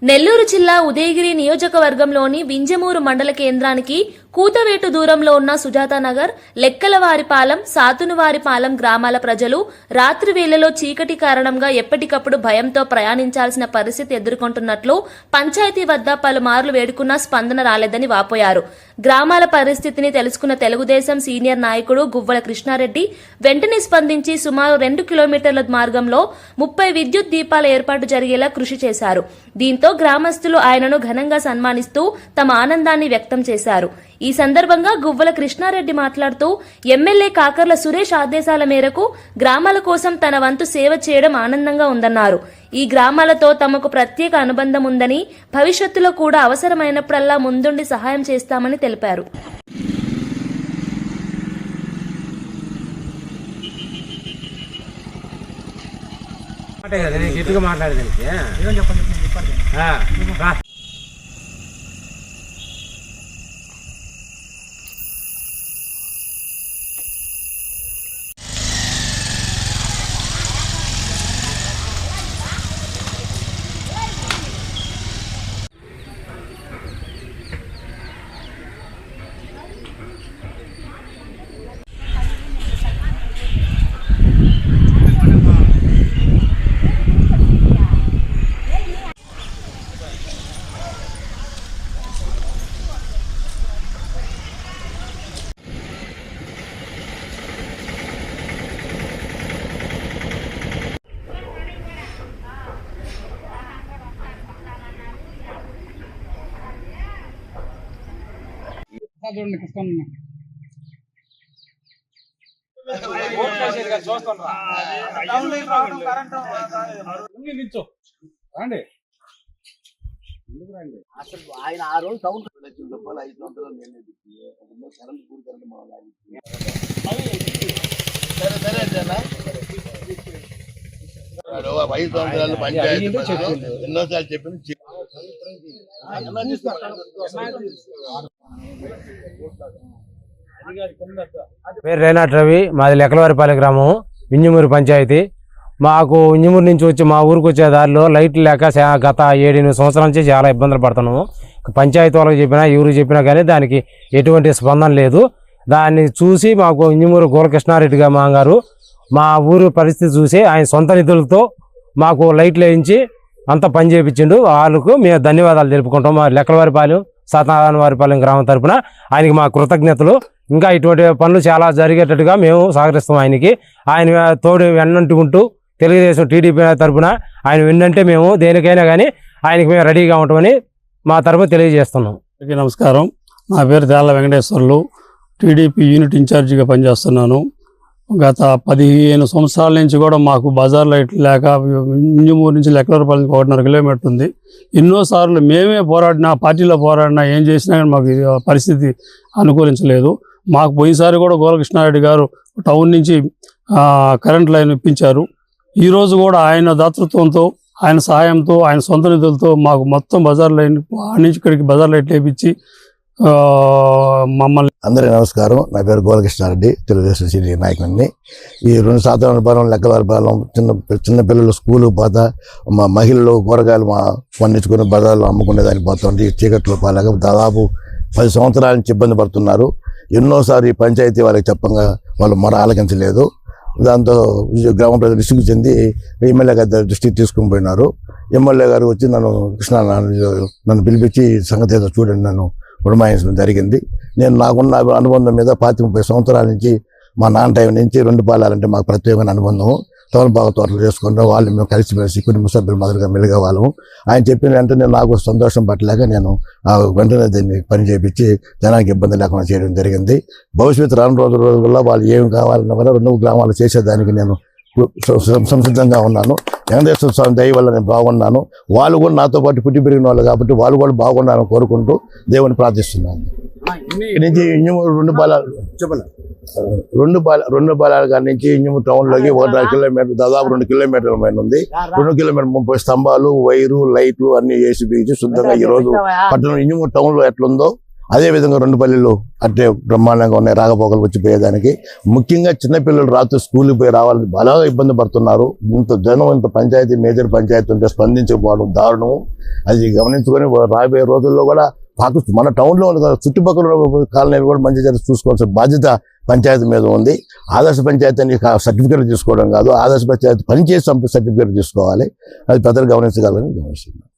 నెల్లూరు జిల్లా ఉదయగిరి నియోజకవర్గంలోని వింజమూరు మండల కేంద్రానికి కూతవేటు దూరంలో ఉన్న సుజాతానగర్, లెక్కలవారిపాలెం, సాతునువారిపాలెం గ్రామాల ప్రజలు రాత్రి వేళలో చీకటి కారణంగా ఎప్పటికప్పుడు భయంతో ప్రయాణించాల్సిన పరిస్థితి ఎదుర్కొంటున్నట్లు పంచాయతీ వద్ద పలుమార్లు వేడుకున్నా స్పందన రాలేదని వాపోయారు. గ్రామాల పరిస్థితిని తెలుసుకున్న తెలుగుదేశం సీనియర్ నాయకుడు గువ్వల కృష్ణారెడ్డి వెంటనే స్పందించి సుమారు 2 కిలోమీటర్ల మార్గంలో 30 విద్యుత్ దీపాల ఏర్పాటు జరిగేలా కృషి చేశారు. దీంతో గ్రామస్తులు ఆయనను ఘనంగా సన్మానిస్తూ తమ ఆనందాన్ని వ్యక్తం చేశారు. ఈ సందర్భంగా గువ్వల కృష్ణారెడ్డి మాట్లాడుతూ ఎమ్మెల్యే కాకర్ల సురేష్ ఆదేశాల మేరకు గ్రామాల కోసం తన వంతు సేవ చేయడం ఆనందంగా ఉందన్నారు. ఈ గ్రామాలతో తమకు ప్రత్యేక అనుబంధం ఉందని, భవిష్యత్తులో కూడా అవసరమైనప్పుడల్లా ముందుండి సహాయం చేస్తామని తెలిపారు. చూడండి కష్టం అసలు ఆయన ఆ రోజు సౌండ్ రూపాయలు 5 సంవత్సరాలు కరెంట్ కూడి కరెంట్ 5 సంవత్సరాలు పంచాయతీ ఎన్నోసార్లు చెప్పిన పేరు రేనాట్ రవి, మాది లెక్కలవారిపాలెం గ్రామం, వింజమూరు పంచాయతీ. మాకు వింజమూరు నుంచి వచ్చి మా ఊరికి వచ్చే దారిలో లైట్లు లేక గత 7-8 సంవత్సరాల నుంచి చాలా ఇబ్బందులు పడుతున్నాము. పంచాయతీ వాళ్ళకి చెప్పినా ఎవరికి చెప్పినా కానీ దానికి ఎటువంటి స్పందన లేదు. దాన్ని చూసి మాకు వింజమూరు గోలకృష్ణారెడ్డి గారు మా ఊరు పరిస్థితి చూసి ఆయన సొంత నిధులతో మాకు లైట్లు వేయించి అంతా పని చేయించిండు. వాళ్ళకు మేము ధన్యవాదాలు తెలుపుకుంటాం. మా లెక్కలవారిపాలెం, సాతానవారిపాలెం గ్రామం తరఫున ఆయనకి మా కృతజ్ఞతలు. ఇంకా ఇటువంటి పనులు చాలా జరిగేటట్టుగా మేము సహకరిస్తాం. ఆయన తోడు వెన్నంటుకుంటూ తెలుగుదేశం టీడీపీ తరఫున ఆయన వెన్నంటే మేము దేనికైనా కానీ ఆయనకి మేము రెడీగా ఉంటామని మా తరఫున తెలియజేస్తున్నాం. నమస్కారం, నా పేరు తేళ్ల వెంకటేశ్వర్లు, టీడీపీ యూనిట్ ఇన్ఛార్జిగా పనిచేస్తున్నాను. గత 15 సంవత్సరాల నుంచి కూడా మాకు బజార్ లైట్లు లేక వింజమూరు నుంచి లెక్కలవారిపాలెం 1.5 కిలోమీటర్ ఉంది. ఎన్నోసార్లు మేమే పోరాడినా, పార్టీలో పోరాడినా, ఏం చేసినా కానీ మాకు పరిస్థితి అనుకూలించలేదు. మాకు పోయినసారి కూడా గోలకృష్ణారెడ్డి గారు టౌన్ నుంచి కరెంట్ లైన్ ఇప్పించారు. ఈరోజు కూడా ఆయన దాతృత్వంతో, ఆయన సహాయంతో, ఆయన సొంత నిధులతో మాకు మొత్తం బజార్ లైన్ నుంచి ఇక్కడికి బజార్ లైట్లు వేయించి మమ్మల్ని. అందరికీ నమస్కారం. నా పేరు గోలకృష్ణారెడ్డి, తెలుగుదేశం సీనియర్ నాయకుడిని. ఈ 2 సాతానవారిపాలెం, లెక్కలవారిపాలెం చిన్న పిల్లలు స్కూలు పోతా, మా మహిళలు కూరగాయలు పండించుకుని బజార్లో అమ్ముకునేదానికి పోతుంది. చీకట్లో పాలేక దాదాపు 10 సంవత్సరాల నుంచి ఇబ్బంది పడుతున్నారు. ఎన్నోసారి పంచాయతీ వాళ్ళకి చెప్పంగా వాళ్ళు మొర ఆలకించలేదు. దాంతో గ్రామ ప్రజలు విసుగు చెంది ఎమ్మెల్యే గారి దృష్టికి తీసుకుని పోయినారు. ఎమ్మెల్యే గారు వచ్చి నన్ను పిలిపించి సంగతి ఏదో చూడండి, నన్ను ఉడమాయించడం జరిగింది. నేను నాకున్న అనుబంధం మీద 25-30 సంవత్సరాల నుంచి మా నాన్న టైం నుంచి 2 పాలాలంటే మాకు ప్రత్యేకమైన అనుబంధము. తోలబాగా తోటలు చేసుకుంటాం, వాళ్ళు మేము కలిసిమెలిసి కుటుంబ సభ్యులు మొదలుగా మెలుగే వాళ్ళము. ఆయన చెప్పిన వెంటనే నాకు సంతోషం పట్టలేక నేను వెంటనే దీన్ని పని చేయించి జనానికి ఇబ్బంది లేకుండా చేయడం జరిగింది. భవిష్యత్తు రాను రోజుల్లో వాళ్ళు ఏమి కావాలన్నా కూడా 2 గ్రామాలు చేసేదానికి నేను సంసిద్ధంగా ఉన్నాను. వెంకటేశ్వర స్వామి దయ వల్ల నేను బాగున్నాను. వాళ్ళు కూడా నాతో పాటు పుట్టి పెరిగిన వాళ్ళు కాబట్టి వాళ్ళు కూడా బాగున్నారని కోరుకుంటూ దేవుని ప్రార్థిస్తున్నాను. నుంచి ఇంజమూరు 2 బాలాల కాడి నుంచి ఇంజమూరు టౌన్లోకి 1.5 కిలోమీటర్, దాదాపు 2 కిలోమీటర్ల పైన ఉంది. 2 కిలోమీటర్ 30 స్తంభాలు, వైరు, లైట్లు అన్ని వేసి బీచి శుద్ధంగా ఈ రోజు పట్టణం ఇంజమూరు టౌన్లో ఎట్లుందో అదేవిధంగా రెండు పల్లెలు అట్టే బ్రహ్మాండంగా ఉన్నాయి రాకపోకలు వచ్చిపోయేదానికి. ముఖ్యంగా చిన్నపిల్లలు రాత్రి స్కూల్కి పోయి రావాలని బాగా ఇబ్బంది పడుతున్నారు. ఇంత జనం, ఇంత పంచాయతీ, మేజర్ పంచాయతీ ఉంటే స్పందించకపోవడం దారుణం. అది గమనించుకొని రాబోయే రోజుల్లో కూడా మన టౌన్లో చుట్టుపక్కల కాలనీలు కూడా మంచి జరిగి చూసుకోవాల్సిన బాధ్యత పంచాయతీ మీద ఉంది. ఆదర్శ పంచాయతీ అని సర్టిఫికేట్ తీసుకోవడం కాదు, ఆదర్శ పంచాయతీ పనిచేసి సర్టిఫికేట్ తీసుకోవాలి. అది పెద్దలు గమనించగలని గమనిస్తున్నాను.